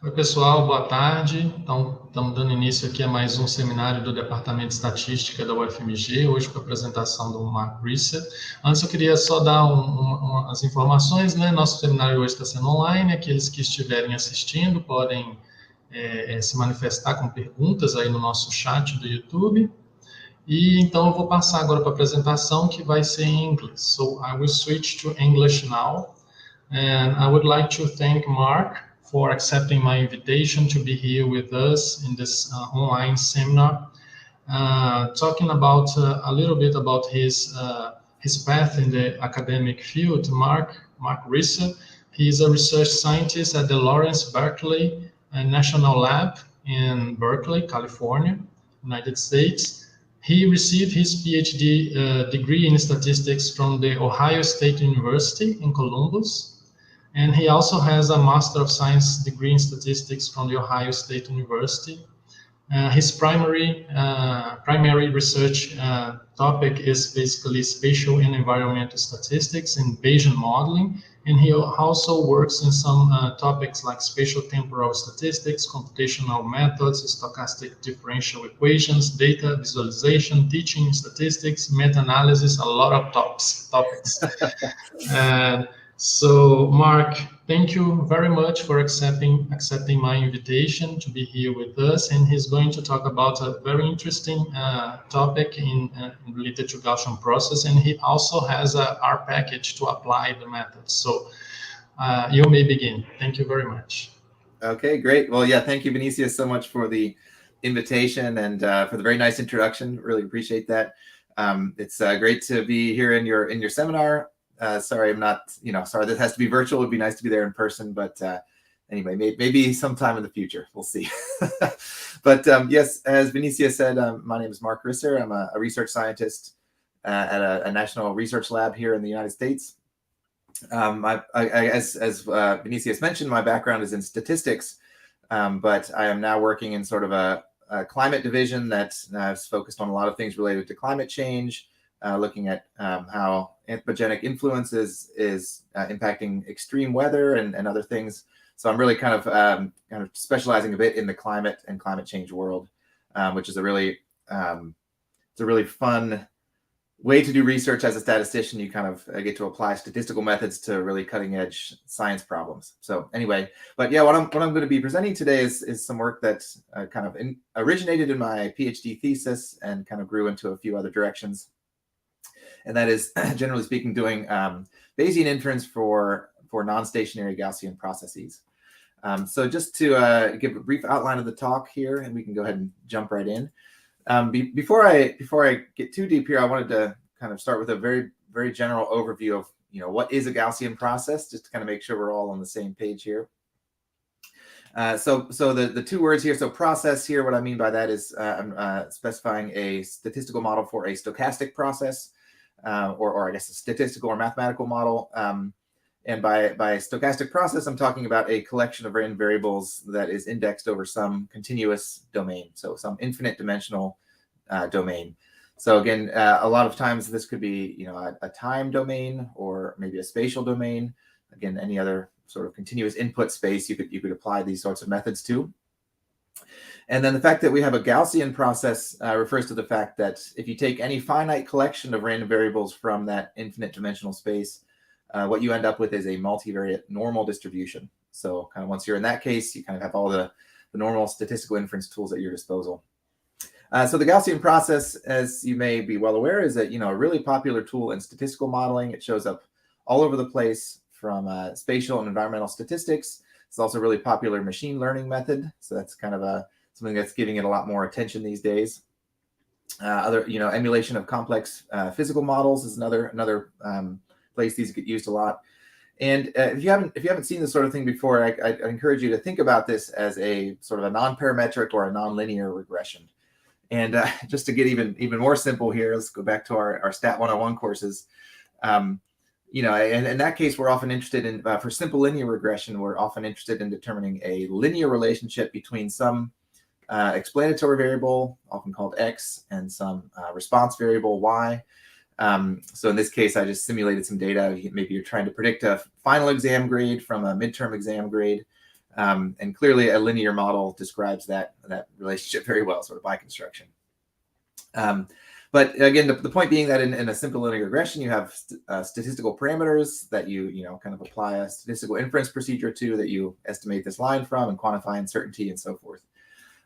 Oi, pessoal, boa tarde. Então, estamos dando início aqui a mais um seminário do Departamento de Estatística da UFMG, hoje com a apresentação do Mark Risser. Antes, eu queria só dar as informações, né? Nosso seminário hoje está sendo online, aqueles que estiverem assistindo podem se manifestar com perguntas aí no nosso chat do YouTube. E então eu vou passar agora para a apresentação, que vai ser em inglês. So, I will switch to English now. And I would like to thank Mark for accepting my invitation to be here with us in this online seminar, talking about a little bit about his path in the academic field. Mark Risser, he is a research scientist at the Lawrence Berkeley National Lab in Berkeley, California, United States. He received his PhD degree in statistics from the Ohio State University in Columbus. And he also has a Master of Science degree in statistics from the Ohio State University. His primary research topic is basically spatial and environmental statistics and Bayesian modeling. And he also works in some topics like spatial temporal statistics, computational methods, stochastic differential equations, data visualization, teaching statistics, meta-analysis, a lot of topics. So, Mark, thank you very much for accepting my invitation to be here with us. And he's going to talk about a very interesting topic related to Gaussian process. And he also has a R package to apply the method. So you may begin. Thank you very much. Okay, great. Well, yeah, thank you, Vinicius, so much for the invitation and for the very nice introduction. Really appreciate that. It's great to be here in your seminar. Sorry, I'm not, sorry, this has to be virtual. It'd be nice to be there in person, but anyway, maybe sometime in the future, we'll see. But yes, as Vinicius said, my name is Mark Risser. I'm a research scientist at a national research lab here in the United States. As Vinicius mentioned, my background is in statistics, but I am now working in sort of a climate division that's focused on a lot of things related to climate change, looking at how anthropogenic influences is impacting extreme weather and other things. So I'm really kind of specializing a bit in the climate and climate change world, which is a really fun way to do research as a statistician. You kind of get to apply statistical methods to really cutting edge science problems. So anyway, but yeah, what I'm going to be presenting today is some work that kind of originated in my PhD thesis and kind of grew into a few other directions. And that is, generally speaking, doing Bayesian inference for non-stationary Gaussian processes. So just to give a brief outline of the talk here, and we can go ahead and jump right in. Before I get too deep here, I wanted to kind of start with a very, very general overview of what is a Gaussian process, just to kind of make sure we're all on the same page here. So the two words here, so process here, what I mean by that is I'm specifying a statistical model for a stochastic process. Or I guess a statistical or mathematical model. And by stochastic process, I'm talking about a collection of random variables that is indexed over some continuous domain, so some infinite dimensional domain. So again, a lot of times this could be a time domain or maybe a spatial domain. Again, any other sort of continuous input space you could apply these sorts of methods to. And then the fact that we have a Gaussian process refers to the fact that if you take any finite collection of random variables from that infinite dimensional space, what you end up with is a multivariate normal distribution. So kind of once you're in that case, you kind of have all the normal statistical inference tools at your disposal. So the Gaussian process, as you may be well aware, is a really popular tool in statistical modeling. It shows up all over the place from spatial and environmental statistics. It's also a really popular machine learning method. So that's kind of something that's giving it a lot more attention these days. Emulation of complex physical models is another place these get used a lot. And if you haven't seen this sort of thing before, I encourage you to think about this as a sort of a non-parametric or a non-linear regression. And just to get even more simple here, let's go back to our Stat 101 courses. In that case, we're often interested in, for simple linear regression, we're often interested in determining a linear relationship between some explanatory variable, often called X, and some response variable Y. So in this case, I just simulated some data. Maybe you're trying to predict a final exam grade from a midterm exam grade. And clearly a linear model describes that relationship very well, sort of by construction. But again, the point being that in a simple linear regression, you have statistical parameters that you kind of apply a statistical inference procedure to, that you estimate this line from and quantify uncertainty and so forth.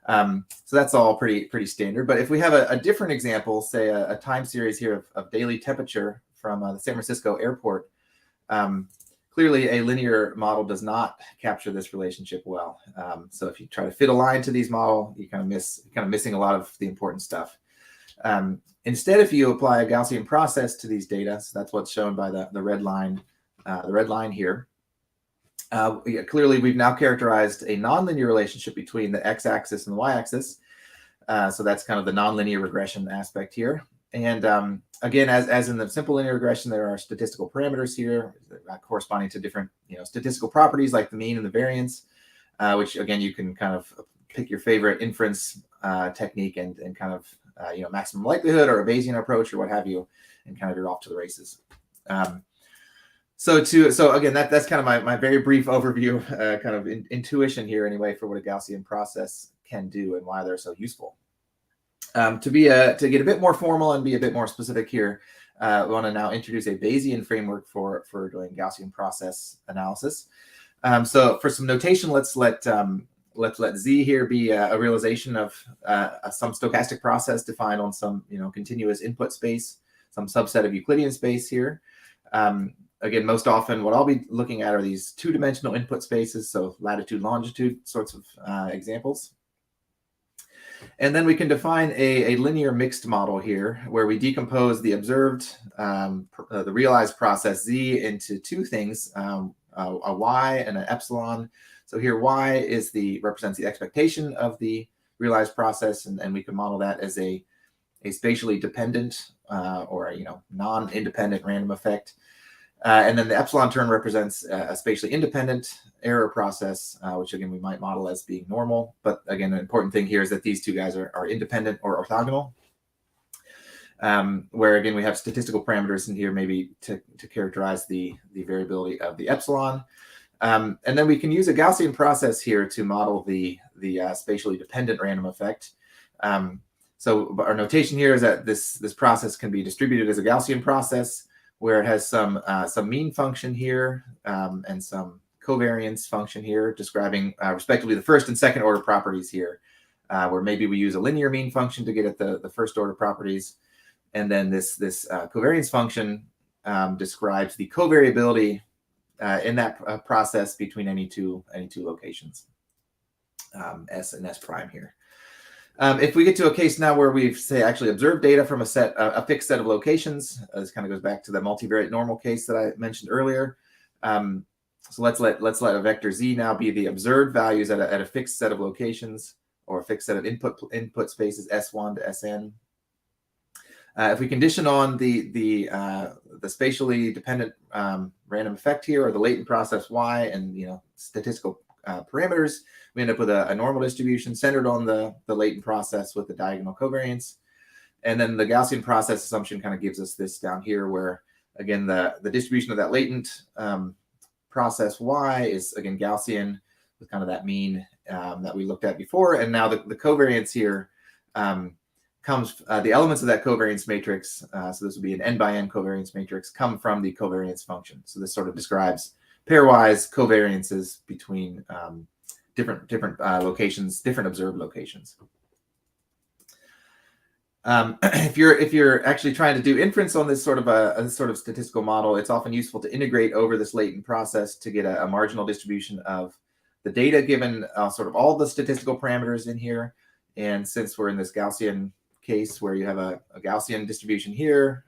So that's all pretty standard. But if we have a different example, say a time series here of daily temperature from the San Francisco airport, clearly a linear model does not capture this relationship well. So if you try to fit a line to these model, you're kind of missing a lot of the important stuff. Instead, if you apply a Gaussian process to these data, so that's what's shown by the red line here. Clearly, we've now characterized a nonlinear relationship between the x-axis and the y-axis. So that's kind of the nonlinear regression aspect here. And again, as in the simple linear regression, there are statistical parameters here corresponding to different statistical properties like the mean and the variance, which again you can kind of pick your favorite inference technique and kind of maximum likelihood or a Bayesian approach or what have you, and kind of you're off to the races. So again, that's kind of my very brief overview, kind of intuition here anyway for what a Gaussian process can do and why they're so useful. To get a bit more formal and be a bit more specific here, I want to now introduce a Bayesian framework for doing Gaussian process analysis. So for some notation, let's let Z here be a realization of some stochastic process defined on some continuous input space, some subset of Euclidean space here. Again, most often what I'll be looking at are these two-dimensional input spaces, so latitude, longitude sorts of examples. And then we can define a linear mixed model here where we decompose the observed, the realized process Z into two things, a Y and an epsilon. So here Y represents the expectation of the realized process, and we can model that as a spatially dependent or non-independent random effect. And then the epsilon term represents a spatially independent error process, which again we might model as being normal. But again, the important thing here is that these two guys are independent or orthogonal. Where again we have statistical parameters in here maybe to characterize the variability of the epsilon. And then we can use a Gaussian process here to model the spatially dependent random effect. So our notation here is that this process can be distributed as a Gaussian process, where it has some mean function here and some covariance function here, describing respectively the first and second order properties here, where maybe we use a linear mean function to get at the first order properties, and then this covariance function describes the covariability in that process between any two locations, S and S prime here. If we get to a case now where we've actually observed data from a fixed set of locations, this kind of goes back to the multivariate normal case that I mentioned earlier. So let's let a vector Z now be the observed values at a fixed set of locations or a fixed set of input spaces S1 to Sn. If we condition on the spatially dependent random effect here, or the latent process Y, and statistical parameters, we end up with a normal distribution centered on the latent process with the diagonal covariance. And then the Gaussian process assumption kind of gives us this down here, where again the distribution of that latent process Y is again Gaussian with kind of that mean that we looked at before. And now the covariance here comes, the elements of that covariance matrix, so this would be an n by n covariance matrix, come from the covariance function. So this sort of describes pairwise covariances between different locations, different observed locations. If you're actually trying to do inference on this sort of statistical model, it's often useful to integrate over this latent process to get a marginal distribution of the data given sort of all the statistical parameters in here. And since we're in this Gaussian case where you have a Gaussian distribution here,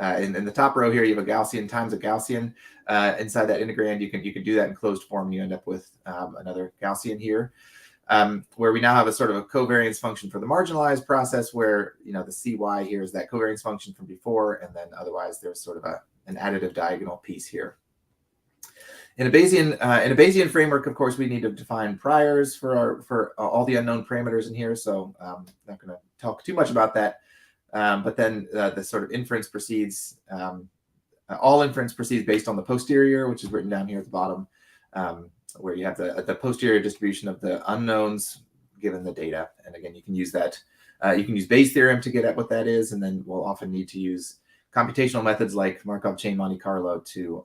in the top row here, you have a Gaussian times a Gaussian. Inside that integrand, you can do that in closed form. You end up with another Gaussian here, where we now have a sort of a covariance function for the marginalized process, where the CY here is that covariance function from before, and then otherwise there's sort of an additive diagonal piece here. In a Bayesian framework, of course, we need to define priors for all the unknown parameters in here. So I'm not going to talk too much about that. But then the sort of inference proceeds, all inference proceeds based on the posterior, which is written down here at the bottom. where you have the posterior distribution of the unknowns given the data. And again, you can use that. You can use Bayes' theorem to get at what that is, and then we'll often need to use computational methods like Markov chain Monte Carlo to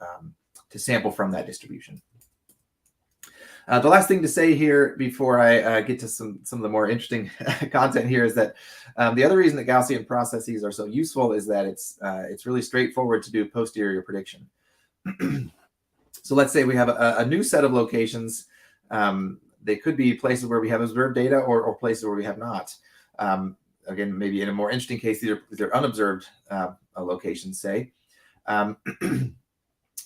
sample from that distribution. The last thing to say here before I get to some of the more interesting content here is that the other reason that Gaussian processes are so useful is that it's really straightforward to do posterior prediction. So let's say we have a new set of locations. They could be places where we have observed data or places where we have not. Again, maybe in a more interesting case, these are unobserved locations, say.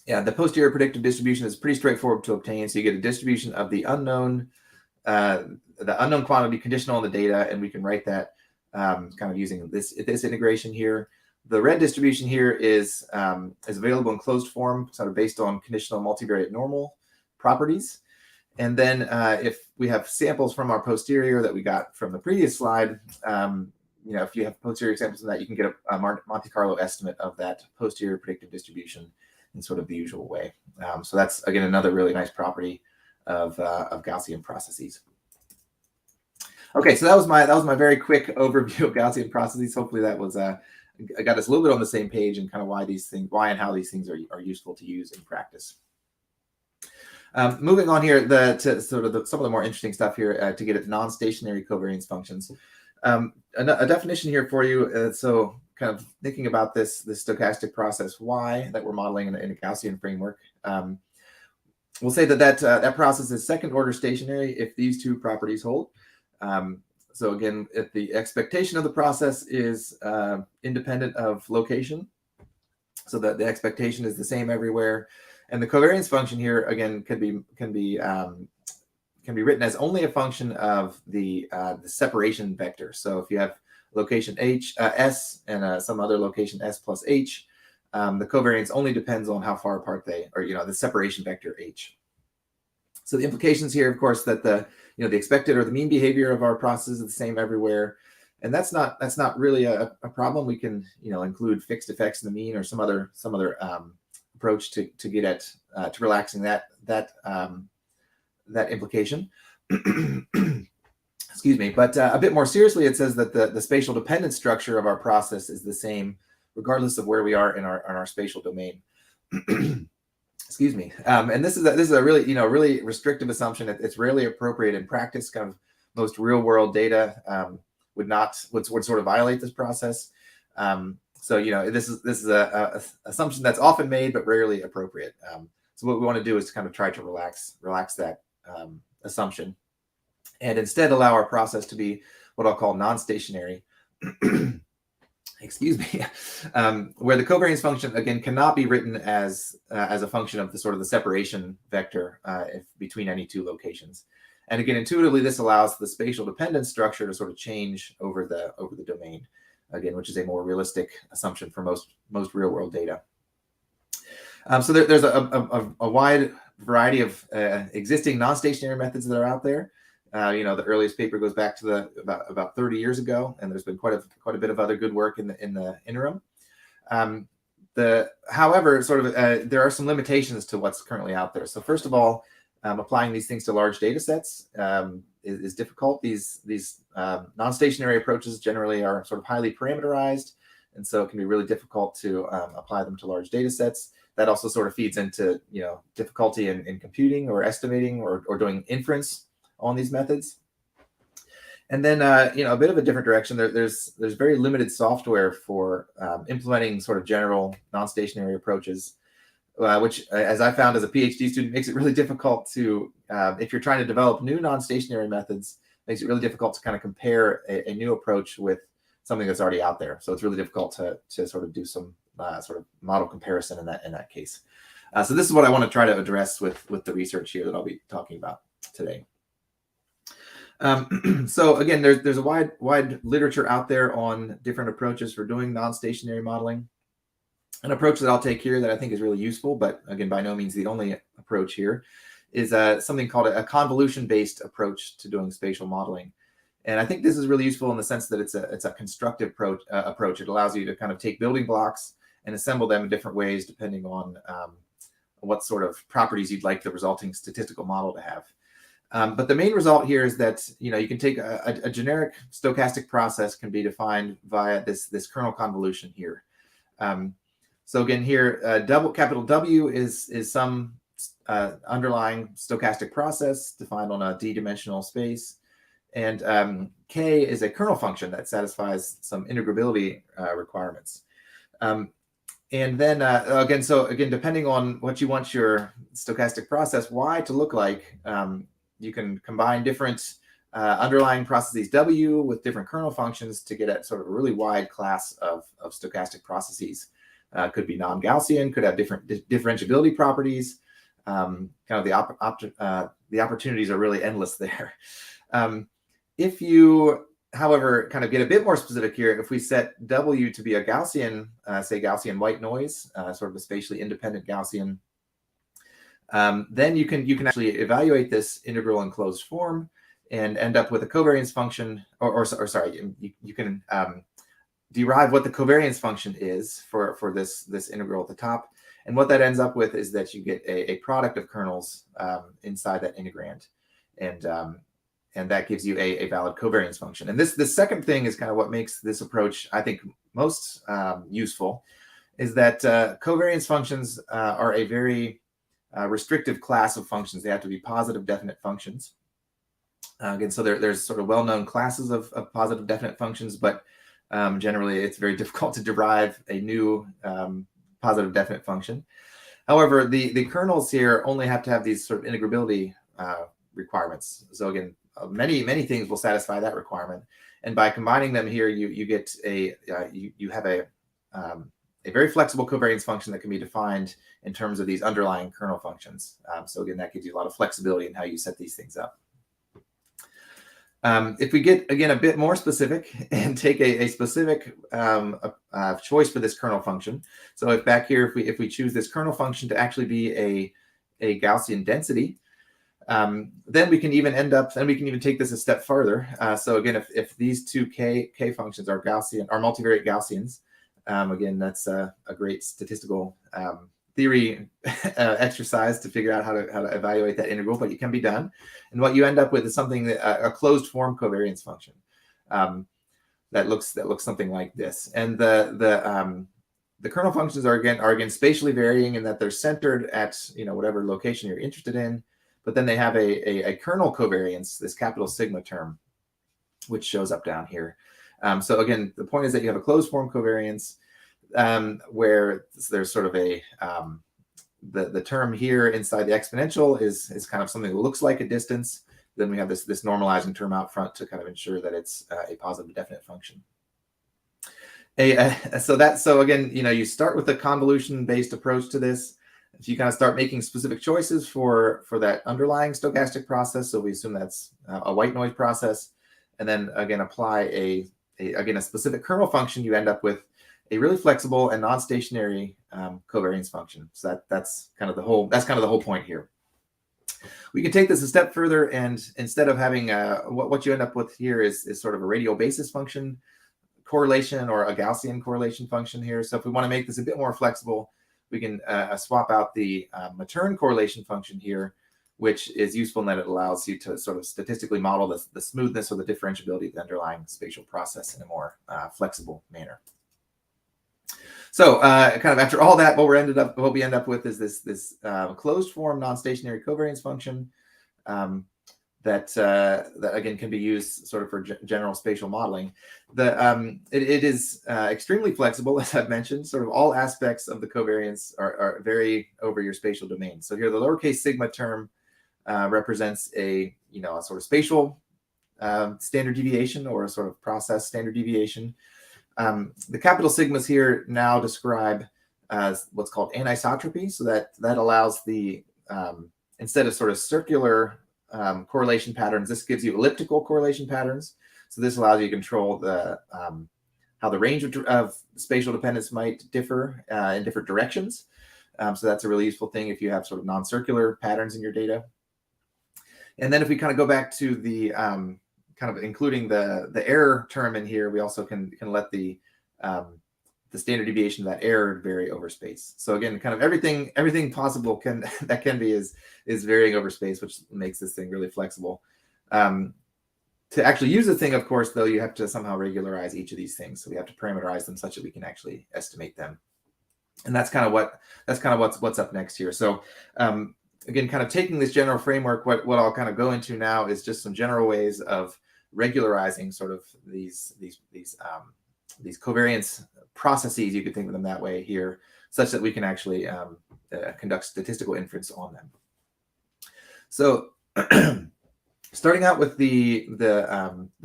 Yeah, the posterior predictive distribution is pretty straightforward to obtain. So you get a distribution of the unknown quantity conditional on the data, and we can write that kind of using this integration here. The red distribution here is available in closed form, sort of based on conditional multivariate normal properties. And then if we have samples from our posterior that we got from the previous slide, if you have posterior samples of that, you can get a Monte Carlo estimate of that posterior predictive distribution in sort of the usual way. So that's, again, another really nice property of Gaussian processes. Okay, so that was my very quick overview of Gaussian processes. Hopefully that was got us a little bit on the same page and kind of why and how these things are useful to use in practice. Moving on here to sort of some of the more interesting stuff here to get at non-stationary covariance functions. A definition here for you. So kind of thinking about this stochastic process Y that we're modeling in a Gaussian framework. We'll say that process is second order stationary if these two properties hold. So again, if the expectation of the process is independent of location, so that the expectation is the same everywhere, and the covariance function here again can be written as only a function of the separation vector. So if you have location S and some other location S plus H, the covariance only depends on how far apart the separation vector H. So the implications here, of course, that the expected or the mean behavior of our process is the same everywhere, and that's not really a problem. We can include fixed effects in the mean or some other approach to get at to relaxing that implication. Excuse me, but a bit more seriously, it says that the spatial dependent structure of our process is the same regardless of where we are in our spatial domain. Excuse me. And this is a really really restrictive assumption. It's rarely appropriate in practice. Kind of most real world data would sort of violate this process. So this is a assumption that's often made but rarely appropriate. So what we want to do is to kind of try to relax that assumption, and instead allow our process to be what I'll call non-stationary. Excuse me, where the covariance function again cannot be written as a function of the sort of the separation vector between any two locations. And again, intuitively, this allows the spatial dependence structure to sort of change over the domain, again, which is a more realistic assumption for most real world data. So there's a wide variety of existing non-stationary methods that are out there. The earliest paper goes back to about 30 years ago, and there's been quite a bit of other good work in the interim. However, there are some limitations to what's currently out there. So first of all, applying these things to large data sets is difficult. These non-stationary approaches generally are sort of highly parameterized, and so it can be really difficult to apply them to large data sets. That also sort of feeds into difficulty in computing or estimating or doing inference on these methods. And then a bit of a different direction. There's very limited software for implementing sort of general non-stationary approaches, which, as I found as a PhD student, makes it really difficult to, if you're trying to develop new non-stationary methods, makes it really difficult to kind of compare a new approach with something that's already out there. So it's really difficult to sort of do some sort of model comparison in that case. So this is what I want to try to address with the research here that I'll be talking about today. So again, there's a wide literature out there on different approaches for doing non-stationary modeling. An approach that I'll take here that I think is really useful, but again, by no means the only approach here, is something called a convolution-based approach to doing spatial modeling. And I think this is really useful in the sense that it's a constructive approach. It allows you to kind of take building blocks and assemble them in different ways depending on what sort of properties you'd like the resulting statistical model to have. But the main result here is that, you can take a generic stochastic process can be defined via this kernel convolution here. So again, here, capital W is some underlying stochastic process defined on a d-dimensional space. And K is a kernel function that satisfies some integrability requirements. And then again, depending on what you want your stochastic process Y to look like, you can combine different underlying processes W with different kernel functions to get at sort of a really wide class of stochastic processes. Could be non-Gaussian, could have different differentiability properties. Kind of the opportunities are really endless there. If you, however, kind of get a bit more specific here, if we set W to be a Gaussian, say Gaussian white noise, sort of a spatially independent Gaussian, then you can actually evaluate this integral in closed form and end up with a covariance function, or sorry, you can derive what the covariance function is for this integral at the top. And what that ends up with is that you get a product of kernels inside that integrand. And that gives you a valid covariance function. And this second thing is kind of what makes this approach, I think, most useful, is that covariance functions are a very restrictive class of functions. They have to be positive definite functions. Again, so there's sort of well-known classes of positive definite functions, but generally it's very difficult to derive a new positive definite function. However, the kernels here only have to have these sort of integrability requirements. So again, many things will satisfy that requirement, and by combining them here, you get you have a very flexible covariance function that can be defined in terms of these underlying kernel functions. So again, that gives you a lot of flexibility in how you set these things up. If we get, again, a bit more specific and take a specific choice for this kernel function. So if back here, if we choose this kernel function to actually be a Gaussian density, then we can even end up, and we can even take this a step further. So again, if these two K functions are Gaussian, are multivariate Gaussians, again, that's a great statistical theory exercise to figure out how to evaluate that integral, but it can be done. And what you end up with is something that a closed form covariance function that looks something like this. And the kernel functions are again spatially varying in that they're centered at whatever location you're interested in, but then they have a kernel covariance, this capital sigma term, which shows up down here. So again, the point is that you have a closed form covariance where there's sort of the term here inside the exponential is kind of something that looks like a distance. Then we have this normalizing term out front to kind of ensure that it's a positive definite function. So again, you start with a convolution-based approach to this. If you kind of start making specific choices for that underlying stochastic process, so we assume that's a white noise process, and then again apply a specific kernel function, you end up with a really flexible and non-stationary covariance function. So that's kind of the whole point here. We can take this a step further, and instead of having what you end up with here is sort of a radial basis function correlation or a Gaussian correlation function here. So if we want to make this a bit more flexible, we can swap out the Matern correlation function here, which is useful in that it allows you to sort of statistically model the smoothness or the differentiability of the underlying spatial process in a more flexible manner. So kind of after all that, what we end up with is this closed form non-stationary covariance function that again can be used sort of for general spatial modeling. It is extremely flexible, as I've mentioned. Sort of all aspects of the covariance are vary over your spatial domain. So here the lowercase sigma term represents a sort of spatial standard deviation or a sort of process standard deviation. The capital sigmas here now describe what's called anisotropy. So that allows the instead of sort of circular correlation patterns, this gives you elliptical correlation patterns. So this allows you to control how the range of spatial dependence might differ in different directions. So that's a really useful thing if you have sort of non-circular patterns in your data. And then if we kind of go back to the kind of including the error term in here, we also can let the the standard deviation of that error to vary over space. So again, kind of everything possible that can be is varying over space, which makes this thing really flexible. To actually use the thing, of course, though, you have to somehow regularize each of these things. So we have to parameterize them such that we can actually estimate them. And that's kind of what's up next here. So again, kind of taking this general framework, what I'll kind of go into now is just some general ways of regularizing sort of these covariance processes, you could think of them that way here, such that we can actually conduct statistical inference on them. So starting out with the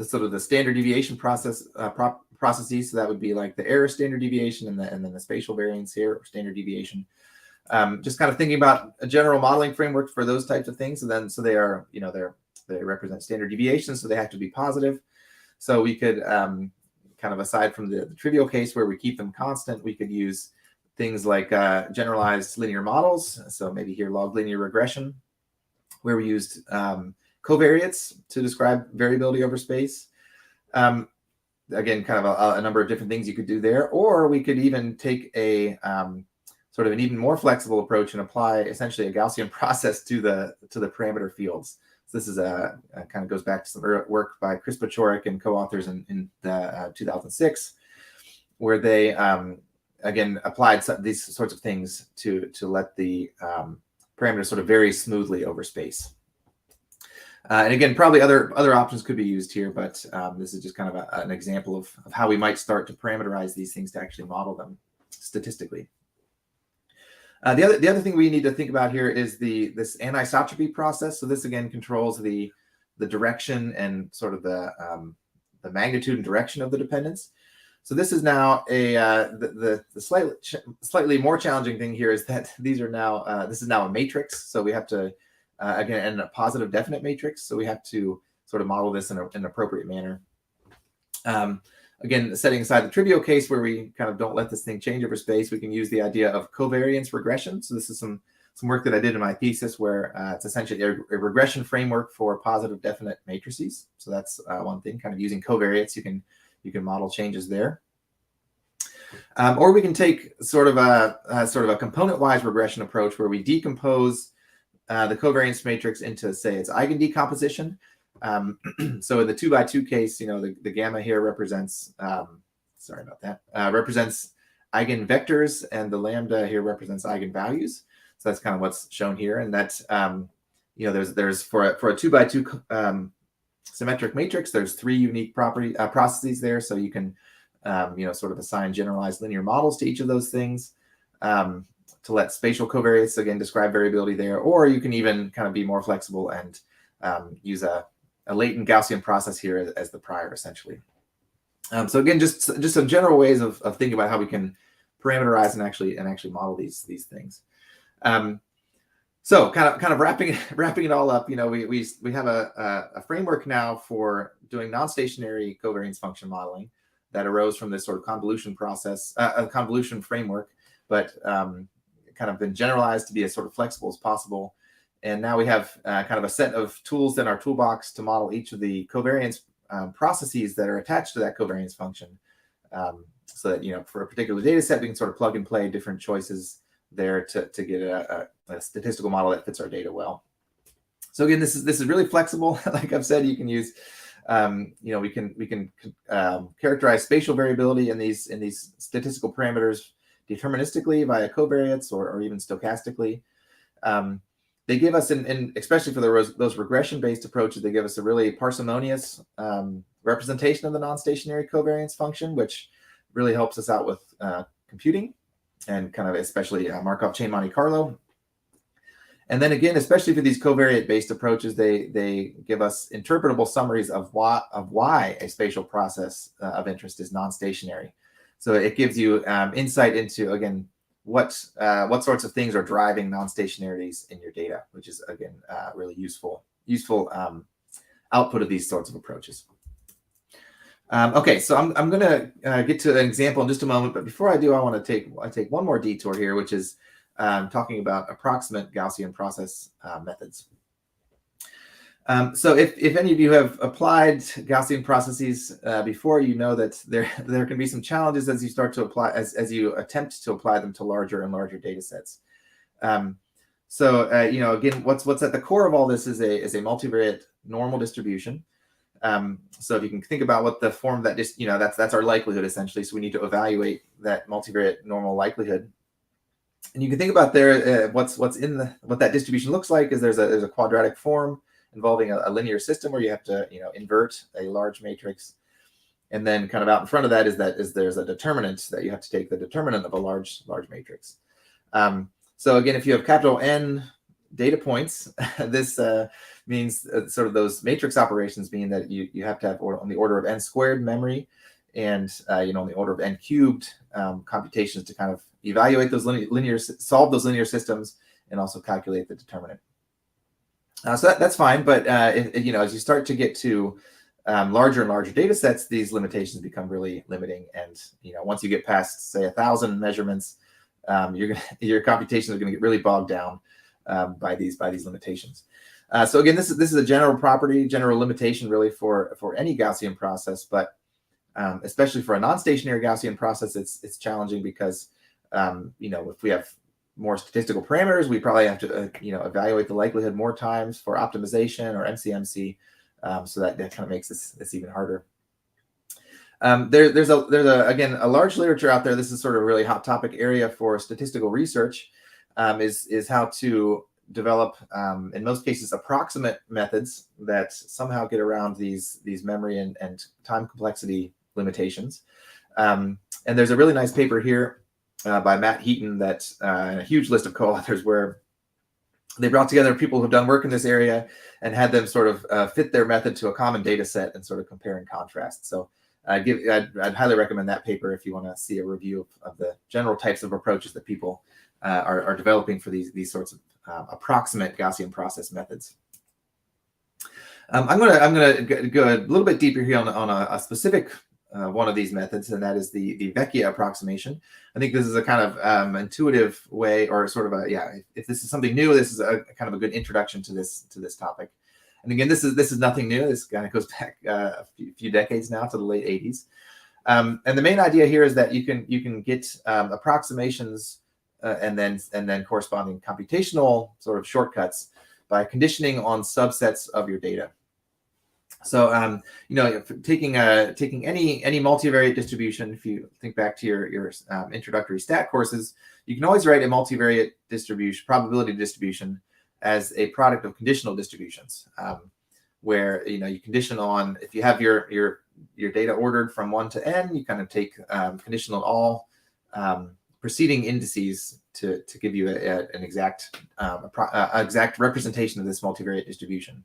sort of the standard deviation processes, so that would be like the error standard deviation and then the spatial variance here, or standard deviation. Just kind of thinking about a general modeling framework for those types of things. So they are, they represent standard deviations, so they have to be positive. So we could kind of, aside from the trivial case where we keep them constant, we could use things like generalized linear models. So maybe here log linear regression, where we used covariates to describe variability over space. Again, kind of a number of different things you could do there. Or we could even take a sort of an even more flexible approach and apply essentially a Gaussian process to the parameter fields. So this is kind of goes back to some work by Chris Pachorik and co-authors in 2006, where they again applied these sorts of things to let the parameters sort of vary smoothly over space. And again, probably other options could be used here, but this is just kind of an example of how we might start to parameterize these things to actually model them statistically. The other thing we need to think about here is this anisotropy process. So this again controls the direction and sort of the magnitude and direction of the dependence. So this is now the slightly more challenging thing here is that these are now this is now a matrix. So we have to again, in a positive definite matrix. So we have to sort of model this in an appropriate manner. Again, setting aside the trivial case where we kind of don't let this thing change over space, we can use the idea of covariance regression. So this is some work that I did in my thesis where it's essentially a regression framework for positive definite matrices. So that's one thing, kind of using covariance, you can model changes there. Or we can take sort of a component-wise regression approach where we decompose the covariance matrix into, say, its Eigen Decomposition. So in the 2x2 case, the gamma here represents, represents eigenvectors, and the lambda here represents eigenvalues. So that's kind of what's shown here. And that's, there's for a 2x2 symmetric matrix, there's 3 unique processes there. So you can, sort of assign generalized linear models to each of those things to let spatial covariance, again, describe variability there. Or you can even kind of be more flexible and use a latent Gaussian process here as the prior, essentially. So again, just some general ways of thinking about how we can parameterize and actually model these things. So kind of wrapping it all up, we have a framework now for doing non-stationary covariance function modeling that arose from this sort of convolution process, a convolution framework, but kind of been generalized to be as sort of flexible as possible. And now we have kind of a set of tools in our toolbox to model each of the covariance processes that are attached to that covariance function. So that, for a particular data set, we can sort of plug and play different choices there to get a statistical model that fits our data well. So again, this is really flexible. Like I've said, you can use, we can characterize spatial variability in these statistical parameters deterministically via covariates or even stochastically. They give us, especially for those regression-based approaches, they give us a really parsimonious representation of the non-stationary covariance function, which really helps us out with computing and kind of especially Markov chain Monte Carlo. And then again, especially for these covariate-based approaches, they give us interpretable summaries of why a spatial process of interest is non-stationary. So it gives you insight into, again, what sorts of things are driving non-stationarities in your data, which is, again, really useful output of these sorts of approaches. Okay, so I'm going to get to an example in just a moment, but before I do, I want to take one more detour here, which is talking about approximate Gaussian process methods. So if any of you have applied Gaussian processes before, you know that there can be some challenges as you start to apply, as you attempt to apply them to larger and larger data sets. You know, again, what's at the core of all this is a multivariate normal distribution. So if you can think about what the form that just, you know, that's our likelihood essentially. So we need to evaluate that multivariate normal likelihood. And you can think about there what that distribution looks like is there's a quadratic form involving a linear system where you have to, you know, invert a large matrix, and then kind of out in front of that is there's a determinant that you have to take the determinant of a large matrix. So again, if you have capital N data points, this means sort of those matrix operations mean that you have to have on the order of n squared memory, and you know, on the order of n cubed computations to kind of evaluate those solve those linear systems, and also calculate the determinant. So that's fine, but you know, as you start to get to larger and larger data sets, these limitations become really limiting. And you know, once you get past, say, 1,000 measurements, your computations are going to get really bogged down by these limitations. So again, this is a general property, general limitation, really for any Gaussian process, but especially for a non-stationary Gaussian process, it's challenging because you know, if we have more statistical parameters, we probably have to you know, evaluate the likelihood more times for optimization or MCMC, so that kind of makes this even harder. There's again a large literature out there. This is sort of a really hot topic area for statistical research, is how to develop in most cases approximate methods that somehow get around these memory and time complexity limitations. And there's a really nice paper here by Matt Heaton that a huge list of co-authors where they brought together people who've done work in this area and had them sort of fit their method to a common data set and sort of compare and contrast. So I'd highly recommend that paper if you want to see a review of the general types of approaches that people are developing for these sorts of approximate Gaussian process methods. I'm gonna go a little bit deeper here on a specific one of these methods, and that is the Vecchia approximation. I think this is a kind of intuitive way, or sort of if this is something new, this is a kind of a good introduction to this topic. And again, this is nothing new. This kind of goes back a few decades now, to the late 80s. And the main idea here is that you can get approximations and then corresponding computational sort of shortcuts by conditioning on subsets of your data. So you know, taking any multivariate distribution, if you think back to your introductory stat courses, you can always write a multivariate distribution, probability distribution, as a product of conditional distributions, where you know, you condition on, if you have your data ordered from 1 to n, you kind of take conditional on all preceding indices to give you an exact representation of this multivariate distribution.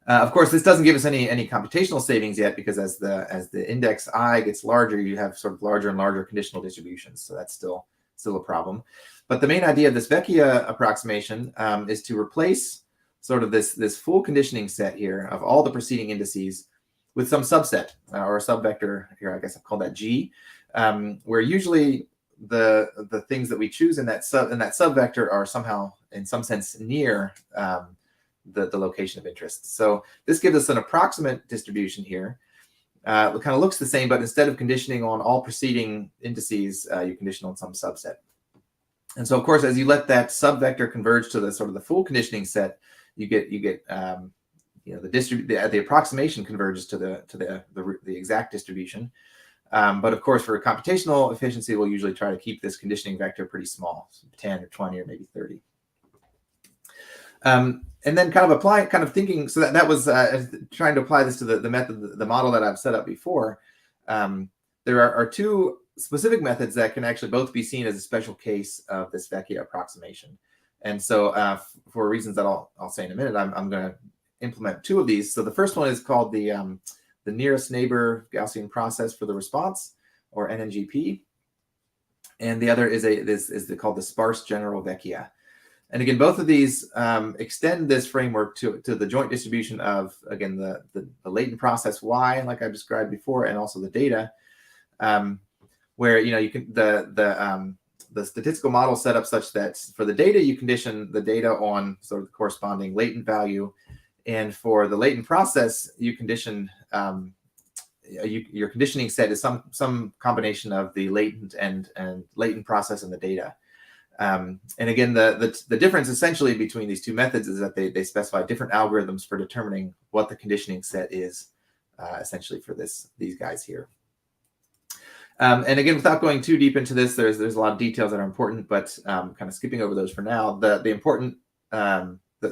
Of course, this doesn't give us any computational savings yet, because as the index I gets larger, you have sort of larger and larger conditional distributions. So that's still a problem. But the main idea of this Vecchia approximation is to replace sort of this full conditioning set here of all the preceding indices with some subset or a subvector here. I guess I'll call that G, where usually the things that we choose in that subvector are somehow, in some sense, near the location of interest. So this gives us an approximate distribution here. It kind of looks the same, but instead of conditioning on all preceding indices, you condition on some subset. And so, of course, as you let that subvector converge to the sort of the full conditioning set, you get you know, the approximation converges to the exact distribution. But of course, for computational efficiency, we'll usually try to keep this conditioning vector pretty small, so 10 or 20 or maybe 30. And then kind of thinking, so that was trying to apply this to the method, the model that I've set up before. There are two specific methods that can actually both be seen as a special case of this Vecchia approximation. And so for reasons that I'll say in a minute, I'm going to implement two of these. So the first one is called the nearest neighbor Gaussian process for the response, or NNGP. And the other is called the sparse general Vecchia. And again, both of these extend this framework to the joint distribution of, again, the latent process Y, like I described before, and also the data, where, you know, you can the statistical model set up such that for the data, you condition the data on sort of the corresponding latent value, And for the latent process, you condition your conditioning set is some combination of the latent and latent process and the data. And again, the difference essentially between these two methods is that they specify different algorithms for determining what the conditioning set is, essentially for these guys here. And again, without going too deep into this, there's a lot of details that are important, but kind of skipping over those for now. The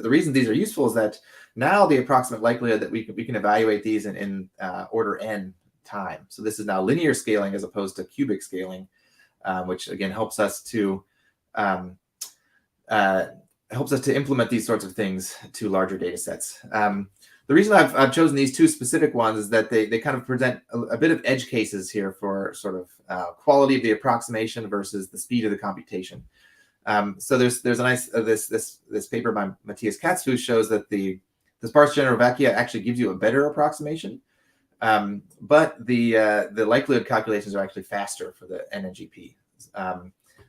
reason these are useful is that now the approximate likelihood that we can evaluate these in order n time. So this is now linear scaling as opposed to cubic scaling, which again helps us to implement these sorts of things to larger data sets. The reason I've chosen these two specific ones is that they kind of present a bit of edge cases here for sort of quality of the approximation versus the speed of the computation. So there's a nice this paper by Matthias Katzfuß shows that the sparse general Vecchia actually gives you a better approximation, but the likelihood calculations are actually faster for the NNGP.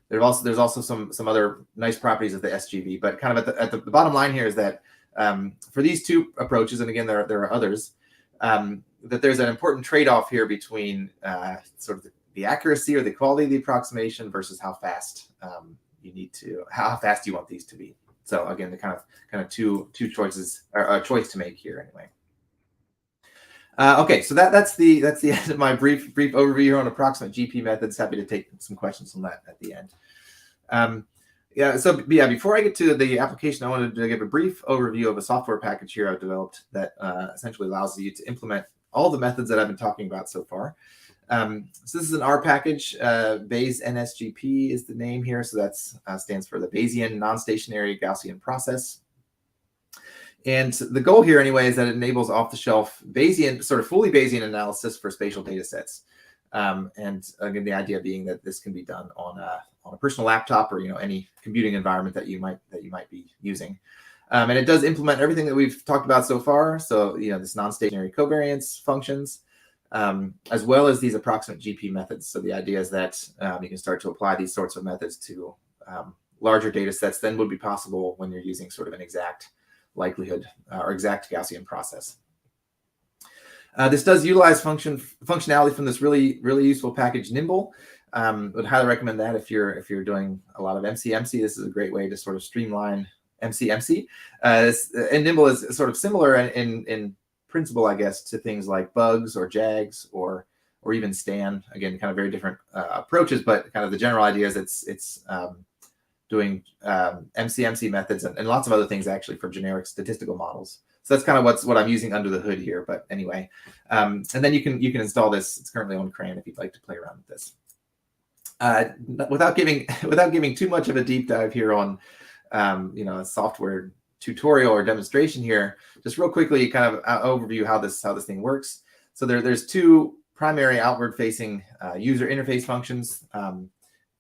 There's also some other nice properties of the SGV, but kind of at the bottom line here is that for these two approaches, and again there are others, that there's an important trade-off here between sort of the accuracy or the quality of the approximation versus how fast how fast you want these to be. So again, the kind of two choices, or a choice to make here anyway. Okay, so that's the end of my brief overview here on approximate GP methods. Happy to take some questions on that at the end. Before I get to the application, I wanted to give a brief overview of a software package here I've developed that essentially allows you to implement all the methods that I've been talking about so far. So this is an R package. Bayes NSGP is the name here. So that's stands for the Bayesian non-stationary Gaussian process. And the goal here anyway is that it enables off-the-shelf Bayesian, sort of fully Bayesian analysis for spatial data sets. And again, the idea being that this can be done on a personal laptop or any computing environment that you might be using. And it does implement everything that we've talked about so far. So this non-stationary covariance functions, as well as these approximate GP methods. So the idea is that you can start to apply these sorts of methods to larger data sets than would be possible when you're using sort of an exact likelihood or exact Gaussian process. This does utilize functionality from this really useful package Nimble. Would highly recommend that if you're doing a lot of Mcmc. This is a great way to sort of streamline Mcmc. And Nimble is sort of similar in principle, I guess, to things like bugs or JAGs or even Stan. Again, kind of very different approaches, but kind of the general idea is it's doing Mcmc methods and lots of other things actually for generic statistical models. So that's kind of what I'm using under the hood here. But anyway, and then you can install this. It's currently on CRAN if you'd like to play around with this. Without giving too much of a deep dive here on a software tutorial or demonstration here, just real quickly, kind of overview how this thing works. So there's two primary outward-facing user interface functions.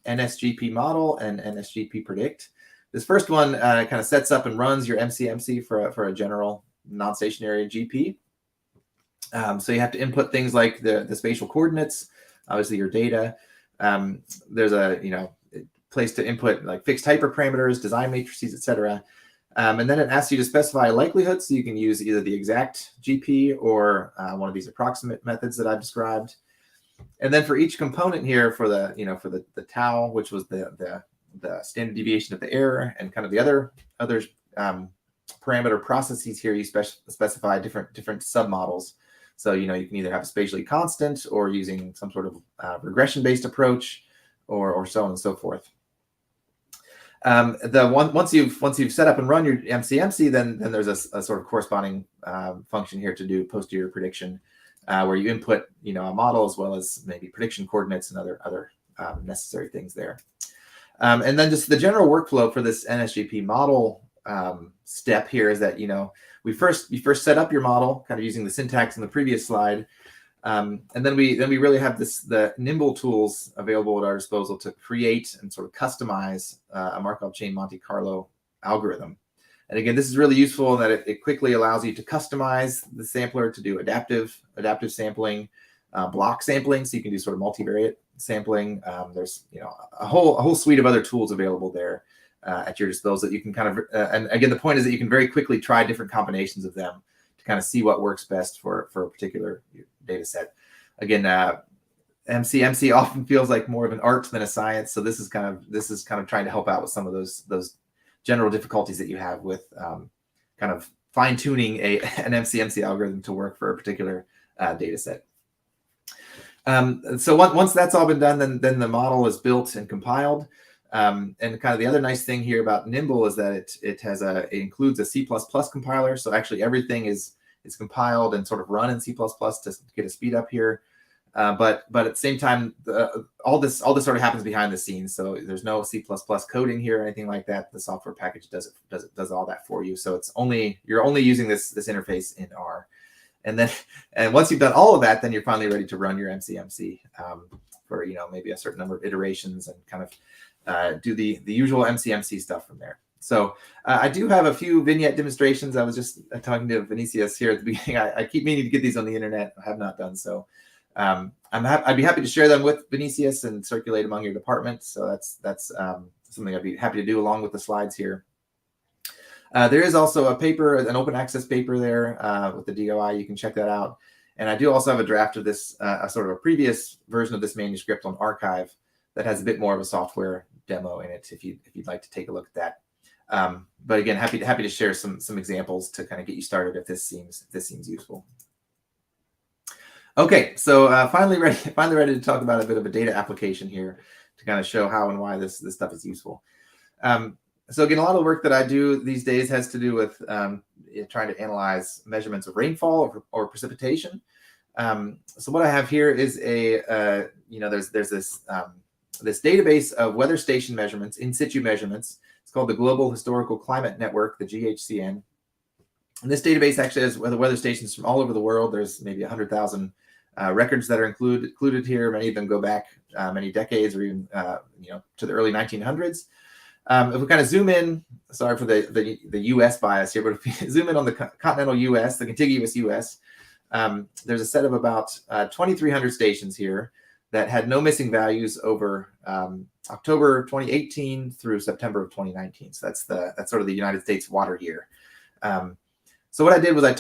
NSGP model and NSGP predict. This first one kind of sets up and runs your Mcmc for a general non-stationary GP. So you have to input things like the spatial coordinates, obviously your data. There's a place to input like fixed hyperparameters, design matrices, etc. And then it asks you to specify a likelihood, so you can use either the exact GP or one of these approximate methods that I've described. And then for each component here, for the tau, which was the standard deviation of the error, and kind of the other parameter processes here, you specify different submodels. So you can either have a spatially constant or using some sort of regression-based approach, or so on and so forth. Once you've set up and run your Mcmc, then there's a sort of corresponding function here to do posterior prediction, where you input a model as well as maybe prediction coordinates and other necessary things there. And then just the general workflow for this NSGP model step here is that you first set up your model, kind of using the syntax in the previous slide, and then we really have the Nimble tools available at our disposal to create and sort of customize a Markov chain Monte Carlo algorithm. And again, this is really useful in that it quickly allows you to customize the sampler to do adaptive sampling, block sampling, so you can do sort of multivariate sampling. There's a whole suite of other tools available there at your disposal that you can kind of, and again, the point is that you can very quickly try different combinations of them to kind of see what works best for a particular data set. Again, MCMC often feels like more of an art than a science, so this is kind of trying to help out with some of those general difficulties that you have with kind of fine-tuning an MCMC algorithm to work for a particular data set. So once that's all been done, then the model is built and compiled. And kind of the other nice thing here about Nimble is that it includes a C++ compiler. So actually everything is compiled and sort of run in C++ to get a speed up here. But at the same time, all this sort of happens behind the scenes. So there's no C++ coding here or anything like that. The software package does all that for you. So you're only using this interface in R. And once you've done all of that, then you're finally ready to run your MCMC for maybe a certain number of iterations and kind of do the usual MCMC stuff from there. So I do have a few vignette demonstrations. I was just talking to Vinicius here at the beginning. I keep meaning to get these on the internet. I have not done so. I'd be happy to share them with Vinicius and circulate among your department. So that's something I'd be happy to do along with the slides here. There is also a paper, an open access paper there with the DOI. You can check that out. And I do also have a draft of this, a sort of a previous version of this manuscript on archive that has a bit more of a software demo in it if you'd like to take a look at that. But again, happy to share some examples to kind of get you started if this seems useful. Okay, so finally ready to talk about a bit of a data application here to kind of show how and why this stuff is useful. So again, a lot of the work that I do these days has to do with trying to analyze measurements of rainfall or precipitation. So what I have here is there's this database of weather station measurements, in situ measurements. It's called the Global Historical Climate Network, the GHCN. And this database actually has weather stations from all over the world. There's maybe 100,000 records that are included here. Many of them go back many decades or even to the early 1900s. If we kind of zoom in, sorry for the U.S. bias here, but if we zoom in on the continental U.S., the contiguous U.S., there's a set of about 2,300 stations here that had no missing values over October 2018 through September of 2019. So that's sort of the United States water year. So what I did was I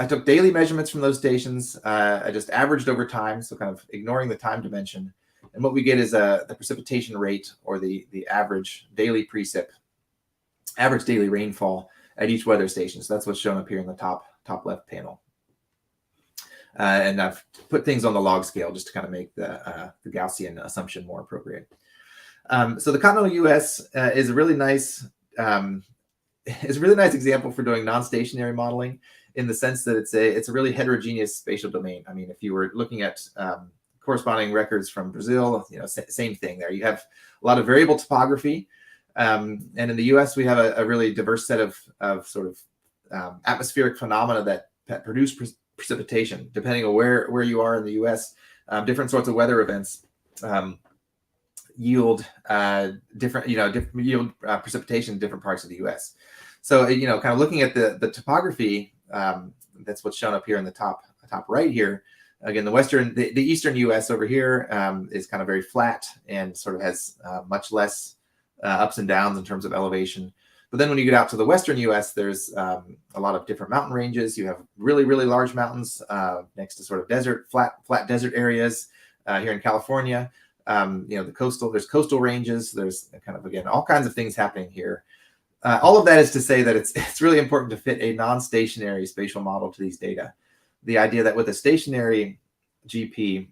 took daily measurements from those stations. I just averaged over time, so kind of ignoring the time dimension. And what we get is the precipitation rate, or the average daily precip, average daily rainfall at each weather station. So that's what's shown up here in the top left panel. And I've put things on the log scale just to kind of make the Gaussian assumption more appropriate. So the continental U.S. is a really nice example for doing non-stationary modeling, in the sense that it's a really heterogeneous spatial domain. I mean, if you were looking at corresponding records from Brazil, same thing there. You have a lot of variable topography, and in the U.S. we have a really diverse set of sort of atmospheric phenomena that produce precipitation. Depending on where you are in the U.S., different sorts of weather events yield precipitation in different parts of the U.S. So kind of looking at the topography, that's what's shown up here in the top right here. Again, the eastern U.S. over here is kind of very flat and sort of has much less ups and downs in terms of elevation. But then when you get out to the western U.S., there's a lot of different mountain ranges. You have really, really large mountains next to sort of flat desert areas here in California. There's coastal ranges. There's kind of, again, all kinds of things happening here. All of that is to say that it's really important to fit a non-stationary spatial model to these data. The idea that with a stationary GP,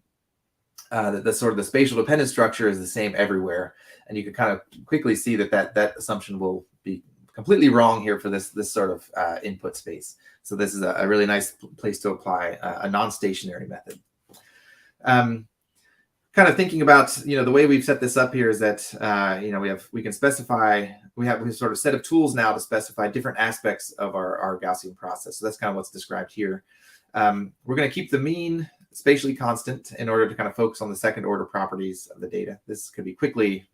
the sort of the spatial dependent structure is the same everywhere, and you can kind of quickly see that assumption will be completely wrong here for this sort of input space. So this is a really nice place to apply a non-stationary method. Kind of thinking about the way we've set this up here is that we have a sort of set of tools now to specify different aspects of our Gaussian process. So that's kind of what's described here. We're going to keep the mean spatially constant in order to kind of focus on the second order properties of the data. This could be quickly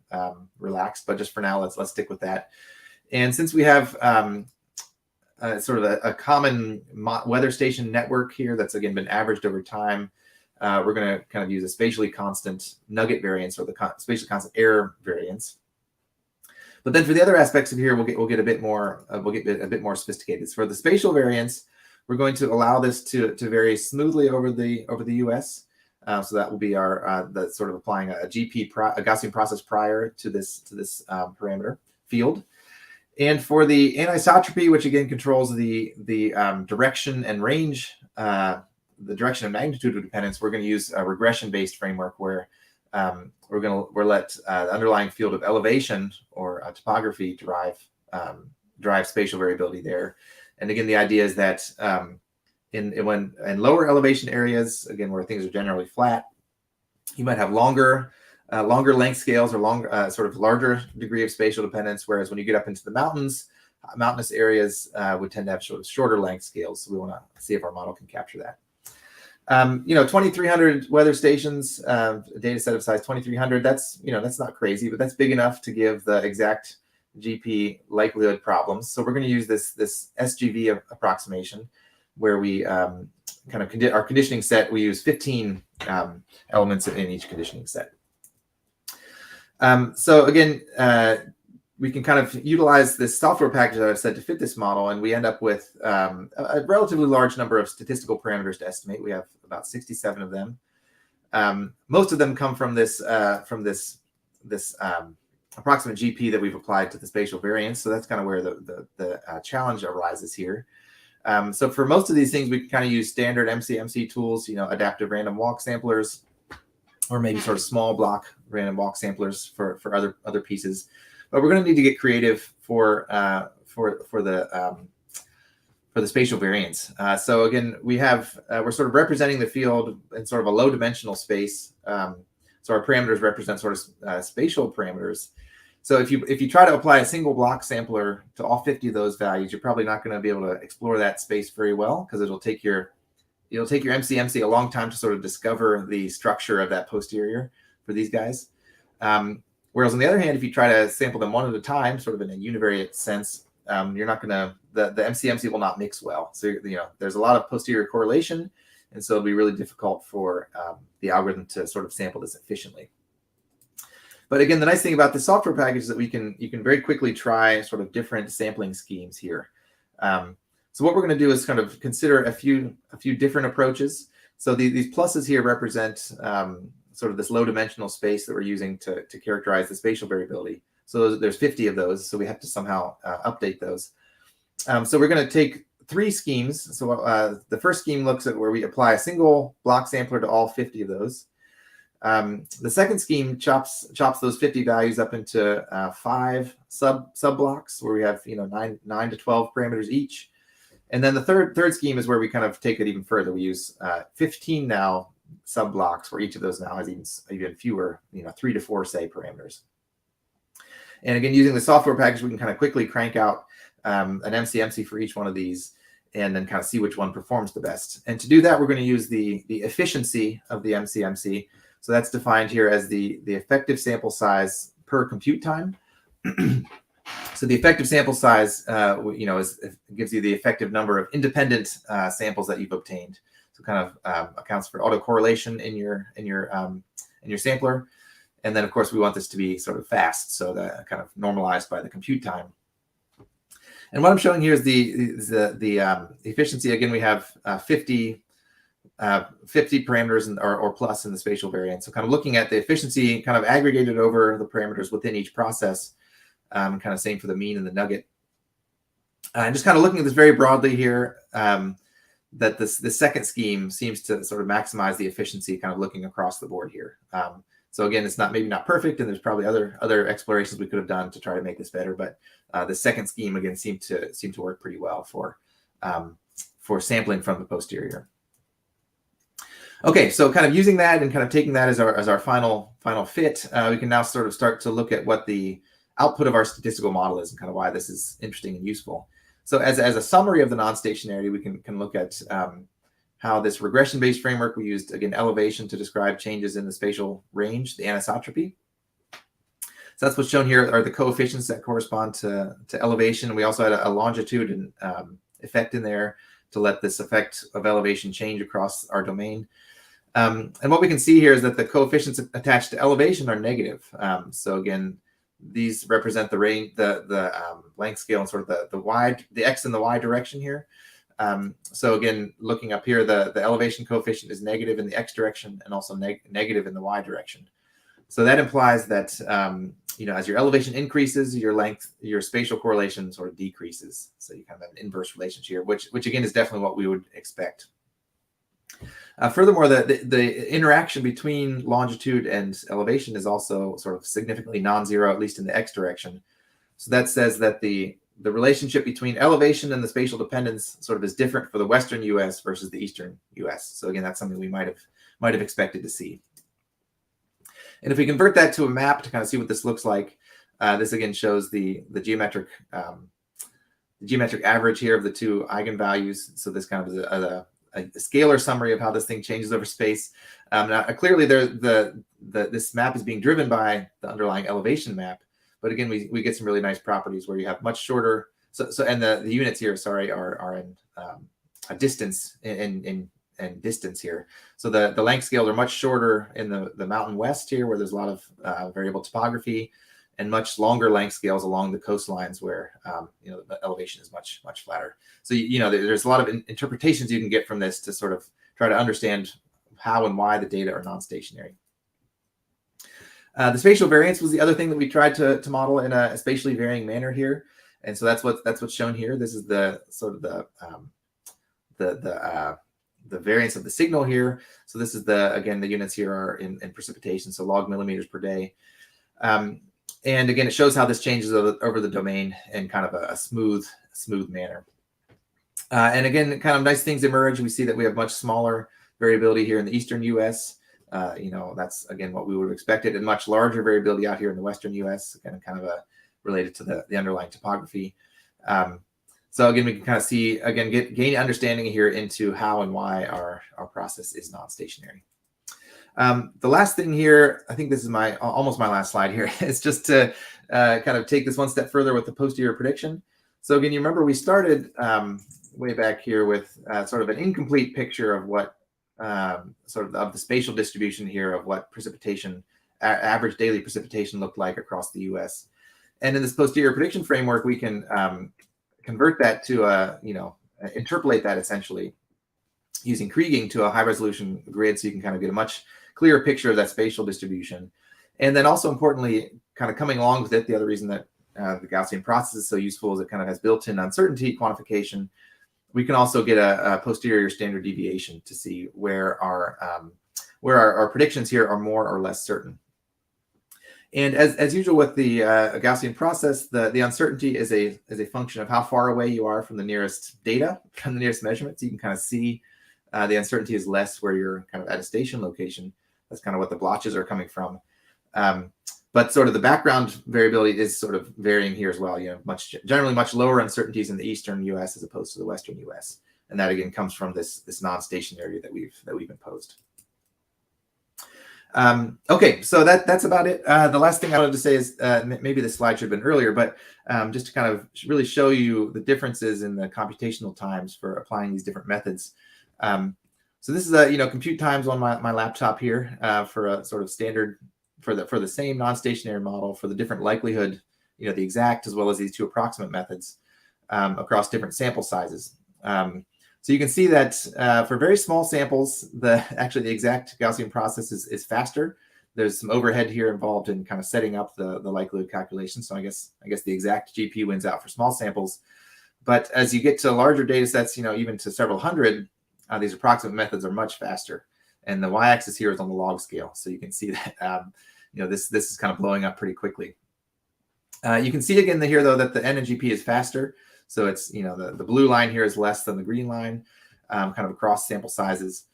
relaxed, but just for now, let's stick with that. And since we have sort of a common weather station network here that's, again, been averaged over time, we're going to kind of use a spatially constant nugget variance, or the spatially constant error variance. But then for the other aspects of here, we'll get a bit more sophisticated. So for the spatial variance, we're going to allow this to vary smoothly over the US. So that will be our the sort of applying a Gaussian process prior to this parameter field. And for the anisotropy, which again controls the direction and range, the direction and magnitude of dependence, we're going to use a regression-based framework where we're let the underlying field of elevation or topography drive spatial variability there. And again, the idea is that in lower elevation areas, again where things are generally flat, you might have longer length scales or sort of larger degree of spatial dependence. Whereas when you get up into the mountainous areas would tend to have sort of shorter length scales. So we want to see if our model can capture that. 2,300 weather stations, a data set of size 2,300. That's not crazy, but that's big enough to give the exact GP likelihood problems. So we're going to use this SGV approximation, where we kind of our conditioning set. We use 15 elements in each conditioning set. So again, we can kind of utilize this software package that I've said to fit this model, and we end up with a relatively large number of statistical parameters to estimate. We have about 67 of them. Most of them come from this approximate GP that we've applied to the spatial variance. So that's kind of where the challenge arises here. So for most of these things, we can kind of use standard MCMC tools, adaptive random walk samplers, or maybe sort of small block random walk samplers for other pieces. But we're going to need to get creative for the spatial variance. So again, we're sort of representing the field in sort of a low dimensional space. So our parameters represent sort of spatial parameters. So if you try to apply a single block sampler to all 50 of those values, you're probably not going to be able to explore that space very well, because it'll take your MCMC a long time to sort of discover the structure of that posterior for these guys. Whereas on the other hand, if you try to sample them one at a time, sort of in a univariate sense, you're not going to, the MCMC will not mix well. So, there's a lot of posterior correlation. And so it'll be really difficult for the algorithm to sort of sample this efficiently. But again, the nice thing about the software package is that you can very quickly try sort of different sampling schemes here. So what we're going to do is kind of consider a few different approaches. So these pluses here represent sort of this low dimensional space that we're using to characterize the spatial variability. So there's 50 of those, so we have to somehow update those. So we're going to take 3 schemes. So the first scheme looks at where we apply a single block sampler to all 50 of those. The second scheme chops those 50 values up into 5 sub blocks, where we have 9 to 12 parameters each. And then the third scheme is where we kind of take it even further. We use 15 now sub blocks, where each of those now has even fewer, 3 to 4 say parameters. And again, using the software package, we can kind of quickly crank out an MCMC for each one of these, and then kind of see which one performs the best. And to do that, we're going to use the efficiency of the MCMC. So that's defined here as the effective sample size per compute time. So the effective sample size, gives you the effective number of independent samples that you've obtained. So kind of accounts for autocorrelation in your sampler. And then of course we want this to be sort of fast, so that kind of normalized by the compute time. And what I'm showing here is the efficiency. Again, we have 50 parameters or plus in the spatial variance. So kind of looking at the efficiency kind of aggregated over the parameters within each process, kind of same for the mean and the nugget. And just kind of looking at this very broadly here, that the second scheme seems to sort of maximize the efficiency, kind of looking across the board here. So again, it's maybe not perfect, and there's probably other explorations we could have done to try to make this better. But the second scheme again seemed to work pretty well for sampling from the posterior. Okay, so kind of using that and kind of taking that as our final fit, we can now sort of start to look at what the output of our statistical model is and kind of why this is interesting and useful. So as a summary of the non-stationarity, we can look at how this regression-based framework, we used, again, elevation to describe changes in the spatial range, the anisotropy. So that's what's shown here are the coefficients that correspond to elevation. We also had a longitude and effect in there to let this effect of elevation change across our domain. And what we can see here is that the coefficients attached to elevation are negative. So again, these represent the range, the length scale, and sort of the x and the y direction here. So again, looking up here, the elevation coefficient is negative in the x direction and also negative in the y direction. So that implies that as your elevation increases, your spatial correlation sort of decreases. So you kind of have an inverse relationship here, which again is definitely what we would expect. Furthermore, the interaction between longitude and elevation is also sort of significantly non-zero, at least in the x direction. So that says that the relationship between elevation and the spatial dependence sort of is different for the Western U.S. versus the Eastern U.S. So again, that's something we might have expected to see. And if we convert that to a map to kind of see what this looks like, this again shows the geometric average here of the two eigenvalues. So this kind of is a scalar summary of how this thing changes over space. Now, clearly, this map is being driven by the underlying elevation map. But again, we get some really nice properties where you have much shorter. And the units here, sorry, are in a distance in distance here. So the length scales are much shorter in the mountain west here, where there's a lot of variable topography, and much longer length scales along the coastlines where the elevation is much flatter. So there's a lot of interpretations you can get from this to sort of try to understand how and why the data are non-stationary. The spatial variance was the other thing that we tried to model in a spatially varying manner here, and so that's what's shown here. This is the sort of the variance of the signal here. So this is the units here are in precipitation, so log millimeters per day. And again, it shows how this changes over the domain in kind of a smooth manner. And again, kind of nice things emerge. We see that we have much smaller variability here in the Eastern U.S. That's again what we would have expected, and much larger variability out here in the Western U.S. Again, kind of related to the underlying topography. So again, we can kind of see gain understanding here into how and why our process is non-stationary. The last thing here, I think this is almost my last slide here, is just to kind of take this one step further with the posterior prediction. So again, you remember we started way back here with sort of an incomplete picture of what of the spatial distribution here of what precipitation, average daily precipitation looked like across the U.S. And in this posterior prediction framework, we can convert that to interpolate that essentially using Kriging to a high resolution grid, so you can kind of get a much clearer picture of that spatial distribution. And then also importantly, kind of coming along with it, the other reason that the Gaussian process is so useful is it kind of has built-in uncertainty quantification. We can also get a posterior standard deviation to see where our predictions here are more or less certain. And as usual with the Gaussian process, the uncertainty is a function of how far away you are from the nearest data, from the nearest measurement. So you can kind of see the uncertainty is less where you're kind of at a station location. That's kind of what the blotches are coming from. But sort of the background variability is sort of varying here as well. Generally much lower uncertainties in the Eastern U.S. as opposed to the Western U.S. And that again comes from this non-stationary that we've imposed. Okay, so that's about it. The last thing I wanted to say is maybe this slide should have been earlier, but just to kind of really show you the differences in the computational times for applying these different methods. So this is compute times on my laptop here for a sort of standard for the same non-stationary model for the different likelihood, the exact as well as these two approximate methods across different sample sizes. So you can see that for very small samples, the exact Gaussian process is faster. There's some overhead here involved in kind of setting up the likelihood calculation. So I guess the exact GP wins out for small samples. But as you get to larger data sets, even to several hundred, these approximate methods are much faster. And the y-axis here is on the log scale. So you can see that this is kind of blowing up pretty quickly. You can see again here though that the N and GP is faster. So it's the blue line here is less than the green line, kind of across sample sizes,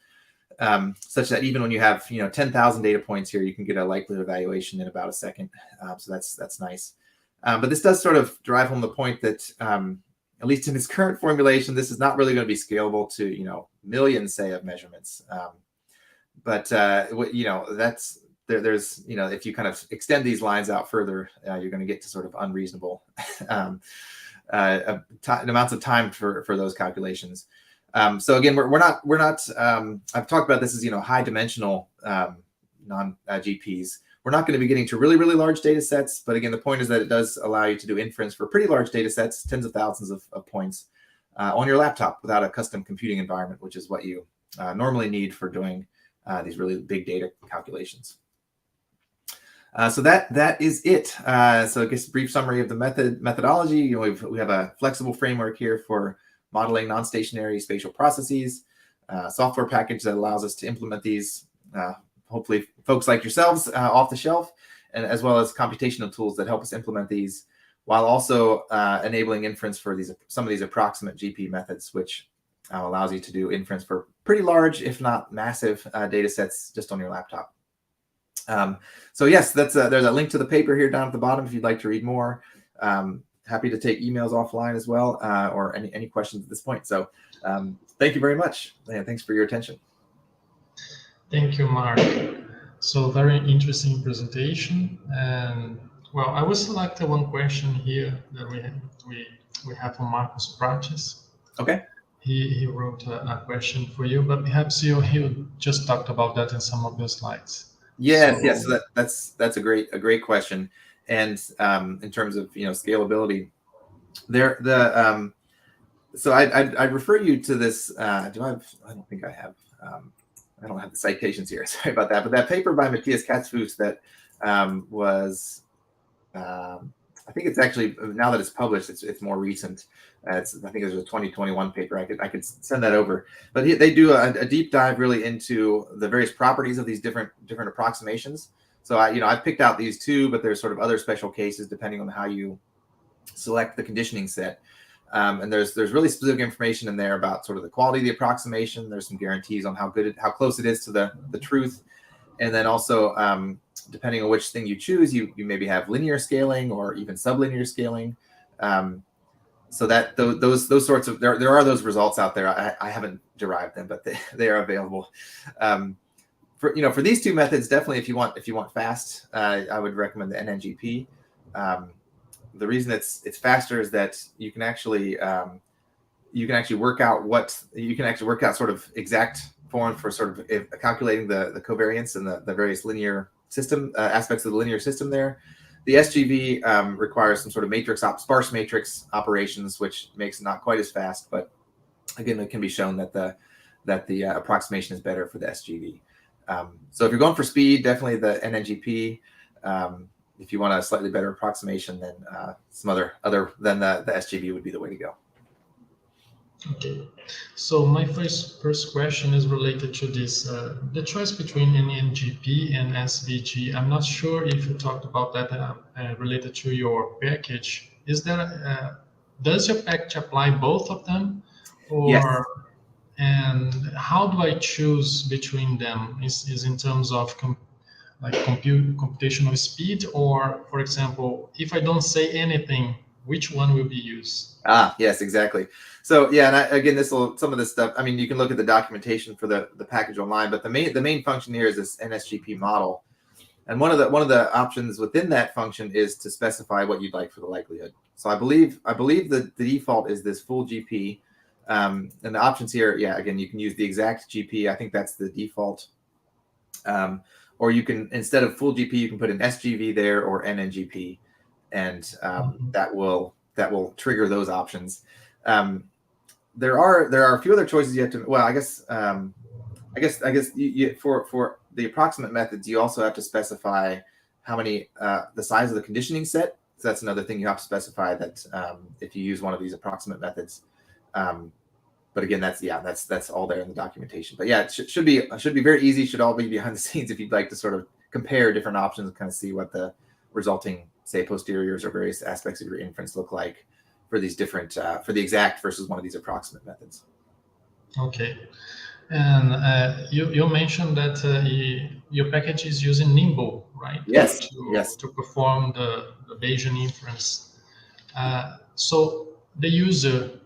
such that even when you have 10,000 data points here, you can get a likelihood evaluation in about a second. So that's nice. But this does sort of drive home the point that at least in its current formulation, this is not really going to be scalable to millions, say, of measurements. But that's there's if you kind of extend these lines out further, you're going to get to sort of unreasonable amounts of time for those calculations. So again, we're not I've talked about this as high dimensional non GPs. We're not going to be getting to really, really large data sets. But again, the point is that it does allow you to do inference for pretty large data sets, tens of thousands of points on your laptop without a custom computing environment, which is what you normally need for doing these really big data calculations. So that is it. So I guess a brief summary of the methodology. You know, we have a flexible framework here for modeling non-stationary spatial processes, software package that allows us to implement these, hopefully folks like yourselves off the shelf, and as well as computational tools that help us implement these, while also enabling inference for some of these approximate GP methods, which allows you to do inference for pretty large, if not massive, data sets just on your laptop. So yes, there's a link to the paper here down at the bottom if you'd like to read more. Happy to take emails offline as well, or any questions at this point. So thank you very much, and thanks for your attention. Thank you, Mark. So very interesting presentation. And well, I will select one question here that we have from Marcus Prates. Okay. He wrote a question for you, but perhaps you just talked about that in some of your slides. Yes, yes. So that's a great question. And in terms of scalability, so I'd refer you to this. I don't think I have. I don't have the citations here. Sorry about that. But that paper by Matthias Katzfuss that was, I think it's actually, now that it's published, it's more recent. I think it was a 2021 paper. I could send that over. But they do a deep dive really into the various properties of these different approximations. So I've picked out these two, but there's sort of other special cases depending on how you select the conditioning set. And there's really specific information in there about sort of the quality of the approximation. There's some guarantees on how close it is to the truth. And then also, depending on which thing you choose, you maybe have linear scaling or even sublinear scaling. So that those sorts of, there are those results out there. I haven't derived them, but they are available. For these two methods, definitely if you want fast, I would recommend the NNGP. The reason it's faster is that you can actually work out sort of exact form for sort of calculating the covariance and the various linear system aspects of the linear system there. The SGV requires some sort of sparse matrix operations, which makes it not quite as fast. But again, it can be shown that the approximation is better for the SGV. So if you're going for speed, definitely the NNGP. If you want a slightly better approximation, then some other than the SGV would be the way to go. Okay, so my first question is related to this, the choice between NNGP and SVG. I'm not sure if you talked about that related to your package. Is there, does your package apply both of them? Or, yes. And how do I choose between them? Is in terms of computational speed, or, for example, if I don't say anything, which one will be used? Yes, exactly. So yeah, and again, some of this stuff, I mean, you can look at the documentation for the package online, but the main function here is this NSGP model. And one of the options within that function is to specify what you'd like for the likelihood. So I believe the default is this full GP. And the options here, yeah, again, you can use the exact GP. I think that's the default. Or you can, instead of full GP, you can put an SGV there or NNGP, and that will trigger those options. There are a few other choices you have to. Well, I guess for the approximate methods, you also have to specify how many the size of the conditioning set. So that's another thing you have to specify, that if you use one of these approximate methods. But again, that's all there in the documentation. But yeah, it should be very easy. Should all be behind the scenes if you'd like to sort of compare different options and kind of see what the resulting, say, posteriors or various aspects of your inference look like for these different for the exact versus one of these approximate methods. Okay, and you mentioned that your package is using Nimble, right? Yes. To perform the Bayesian inference. So the user.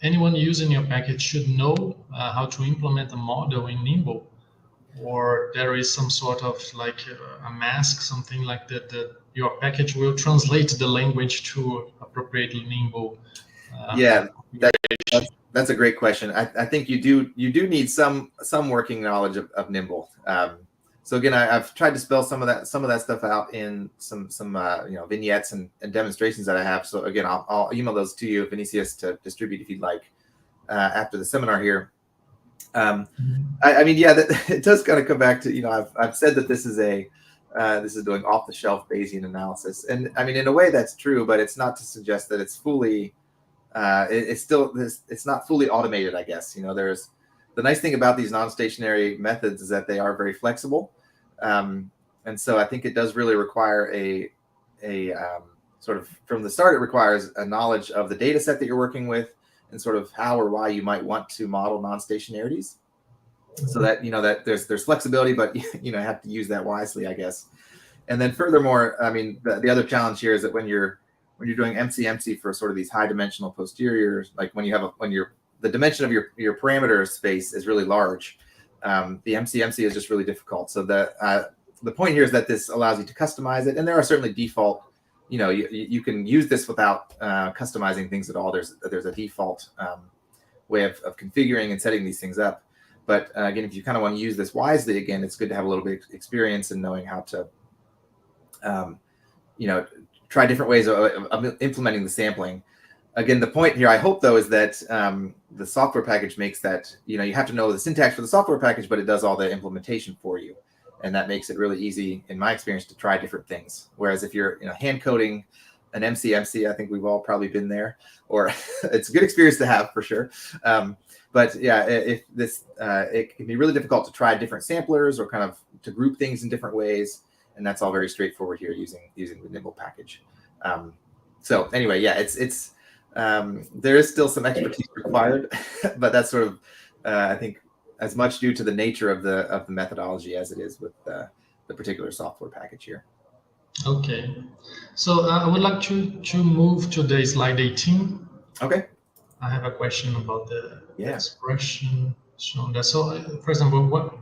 Anyone using your package should know how to implement a model in Nimble, or there is some sort of like a mask, something like that your package will translate the language to appropriately Nimble. Yeah, that's a great question. I think you do need some working knowledge of Nimble. So again, I've tried to spell some of that stuff out in some vignettes and demonstrations that I have. So again, I'll email those to you, Vinicius, to distribute if you'd like after the seminar here. I mean, yeah, it does kind of come back to, I've said that this is doing off-the-shelf Bayesian analysis, and I mean, in a way that's true, but it's not to suggest that it's fully it's not fully automated, I guess. There's the nice thing about these non-stationary methods is that they are very flexible. And so I think it does really require a sort of from the start, it requires a knowledge of the data set that you're working with and sort of how or why you might want to model non-stationarities. So that, that there's flexibility, but you have to use that wisely, I guess. And then furthermore, I mean, the other challenge here is that when you're doing Mcmc for sort of these high dimensional posteriors, like when the dimension of your parameter space is really large, the Mcmc is just really difficult. So the point here is that this allows you to customize it, and there are certainly default. You can use this without customizing things at all. There's a default way of configuring and setting these things up. But again, if you kind of want to use this wisely, again, it's good to have a little bit of experience in knowing how to, try different ways of implementing the sampling. Again, the point here, I hope, though, is that the software package makes that, you have to know the syntax for the software package, but it does all the implementation for you. And that makes it really easy, in my experience, to try different things. Whereas if you're hand coding an Mcmc, I think we've all probably been there, or it's a good experience to have for sure. But yeah, if this, it can be really difficult to try different samplers or kind of to group things in different ways. And that's all very straightforward here using the Nimble package. So anyway, yeah, it's there is still some expertise required, but that's sort of, I think, as much due to the nature of the methodology as it is with the particular software package here. Okay, so I would like to move to the slide 18. Okay. I have a question about the expression shown there. So, for example,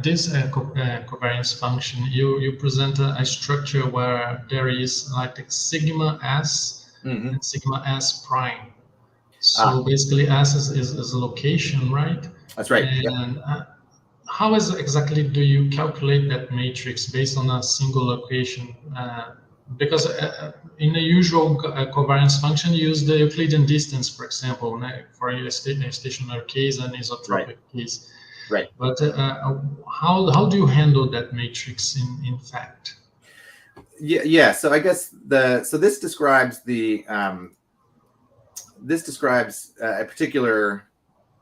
this covariance function, you present a structure where there is like a sigma s and sigma s prime. So basically, s is a location, right? That's right. And how exactly do you calculate that matrix based on a single location? Because in the usual covariance function, you use the Euclidean distance, for example, for a stationary case and isotropic case. Right. But how do you handle that matrix in fact? Yeah. So I guess this describes a particular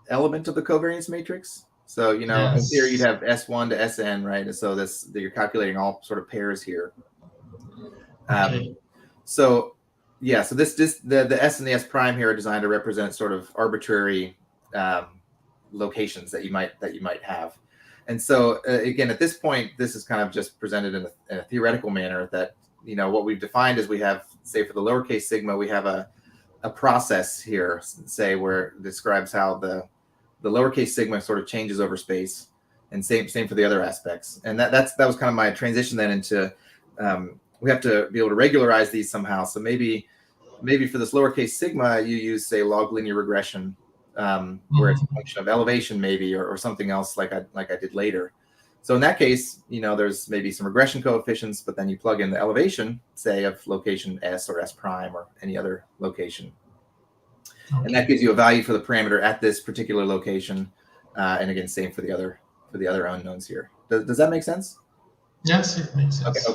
element of the covariance matrix. So in theory, you'd have S1 to Sn, right? And so you're calculating all sort of pairs here. Okay. So the S and the S prime here are designed to represent sort of arbitrary locations that you might have. And so again, at this point, this is kind of just presented in a theoretical manner that what we've defined is we have, say, for the lowercase sigma, we have a process here, say, where it describes how the lowercase sigma sort of changes over space, and same for the other aspects. And that was kind of my transition then into we have to be able to regularize these somehow. So maybe for this lowercase sigma, you use, say, log linear regression, where it's a function of elevation maybe, or something else like I did later. So in that case, there's maybe some regression coefficients, but then you plug in the elevation, say, of location S or S prime or any other location. Okay. And that gives you a value for the parameter at this particular location. And again, same for the other unknowns here. Does that make sense? Yes, it makes sense.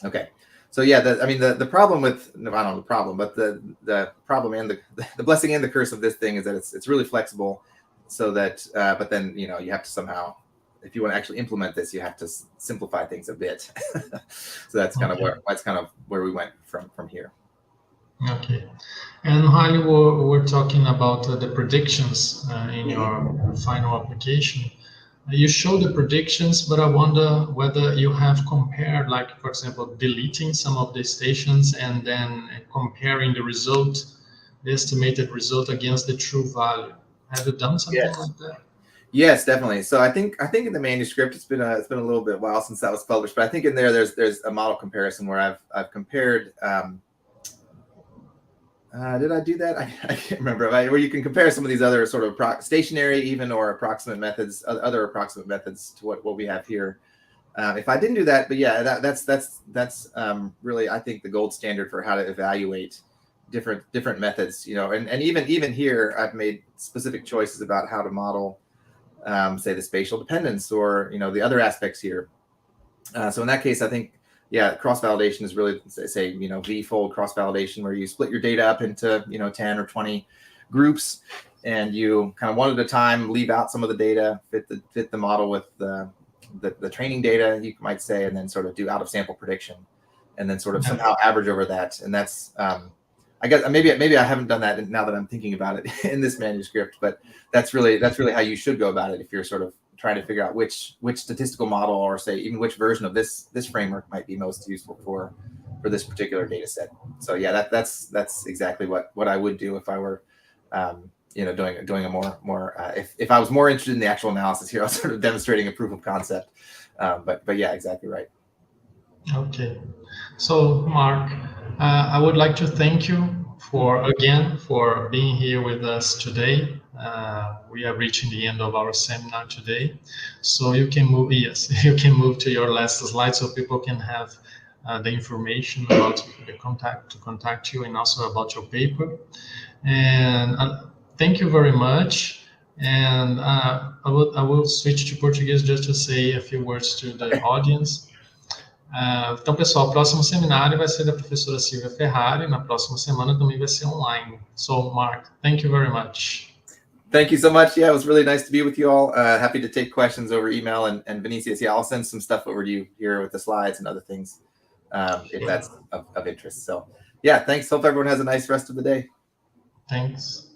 Okay. So yeah, the problem with, I don't know the problem, but the problem and the blessing and the curse of this thing is that it's really flexible, so that but then you have to somehow, if you want to actually implement this, you have to simplify things a bit. So that's kind of where we went from here. Okay. And while we're talking about the predictions in your final application, you show the predictions, but I wonder whether you have compared, like, for example, deleting some of the stations and then comparing the estimated result against the true value. Have you done something like that? Yes, definitely. So I think in the manuscript, it's been a little bit while since that was published, but I think in there's a model comparison where I've compared. Did I do that? I can't remember. Where you can compare some of these other sort of stationary, even, or approximate methods, other approximate methods to what we have here. if I didn't do that, but yeah, that's really, I think, the gold standard for how to evaluate different methods, you know, and even here, I've made specific choices about how to model, say, the spatial dependence or, you know, the other aspects here. So in that case, I think, yeah, cross-validation is really, say, you know, V-fold cross-validation, where you split your data up into, you know, 10 or 20 groups, and you kind of one at a time leave out some of the data, fit the model with the training data, you might say, and then sort of do out-of-sample prediction, and then sort of somehow average over that. And that's, I guess maybe I haven't done that now that I'm thinking about it in this manuscript, but that's really how you should go about it if you're sort of trying to figure out which statistical model, or say even which version of this framework might be most useful for this particular data set. So yeah, that's exactly what I would do if I were you know, doing a more if I was more interested in the actual analysis here. I was sort of demonstrating a proof of concept, but yeah, exactly right. Okay, so Mark, I would like to thank you for being here with us today. We are reaching the end of our seminar today, so you can move. Yes, you can move to your last slide, so people can have the information about to contact you, and also about your paper. And thank you very much. And I will switch to Portuguese just to say a few words to the audience. Então, pessoal, o próximo seminário vai ser da professora Silvia Ferrari. Na próxima semana também vai ser online. So, Mark, thank you very much. Thank you so much. Yeah, it was really nice to be with you all. Happy to take questions over email. And Vinicius, yeah, I'll send some stuff over to you here with the slides and other things, if that's of interest. So, yeah, thanks. Hope everyone has a nice rest of the day. Thanks.